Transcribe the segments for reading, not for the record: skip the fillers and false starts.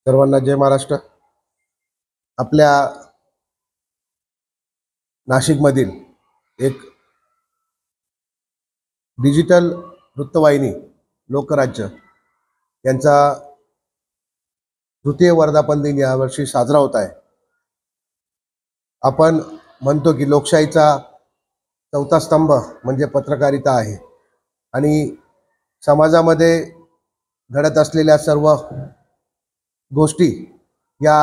सर्वांना जय महाराष्ट्र। आपल्या नाशिकमधील एक डिजिटल वृत्तवाहिनी लोकराज्य यांचा तृतीय वर्धापन दिन यावर्षी साजरा होत आहे। आपण म्हणतो की लोकशाहीचा चौथा स्तंभ म्हणजे पत्रकारिता आहे आणि समाजामध्ये घडत असलेल्या सर्व गोष्टी या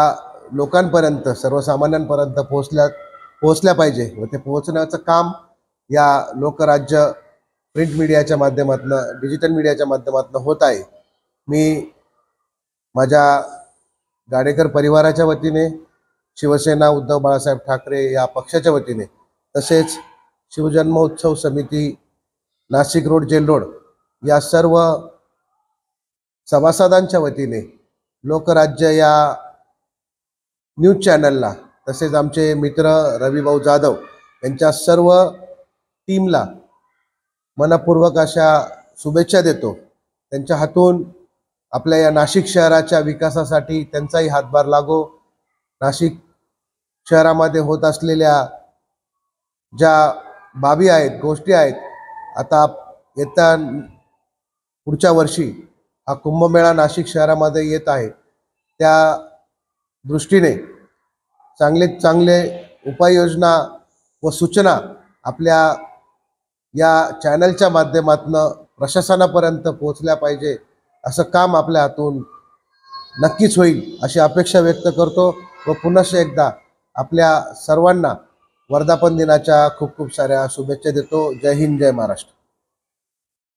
लोकांपर्यंत सर्वसामान्यांपर्यंत पोहोचल्या पाहिजे व ते पोहोचण्याचं काम या लोकराज्य प्रिंट मीडियाच्या माध्यमातून डिजिटल मीडियाच्या माध्यमातून होत आहे। मी माझ्या गाडेकर परिवाराच्या वतीने, शिवसेना उद्धव बाळासाहेब ठाकरे या पक्षाच्या वतीने, तसेच शिवजन्मोत्सव समिती नाशिक रोड जेल रोड या सर्व सभासदांच्या वतीने लोकराज्य या न्यूज चॅनलला, तसेच आमचे मित्र रविभाऊ जाधव यांच्या सर्व टीमला मनपूर्वक अशा शुभेच्छा देतो। त्यांच्या हातून आपल्या या नाशिक शहराच्या विकासासाठी त्यांचाही हातभार लागो। नाशिक शहरामध्ये होत असलेल्या ज्या बाबी आहेत, गोष्टी आहेत, आता येत्या पुढच्या वर्षी हा कुंभमेळा नाशिक शहरामध्ये येत आहे, त्या दृष्टीने चांगले उपाययोजना व सूचना आपल्या या चॅनलच्या माध्यमातून प्रशासनापर्यंत पोहोचल्या पाहिजे, असं काम आपल्या हातून नक्कीच होईल अशी अपेक्षा व्यक्त करतो व पुनश्च एकदा आपल्या सर्वांना वर्धापन दिनाच्या खूप खूप साऱ्या शुभेच्छा देतो। जय हिंद, जय महाराष्ट्र।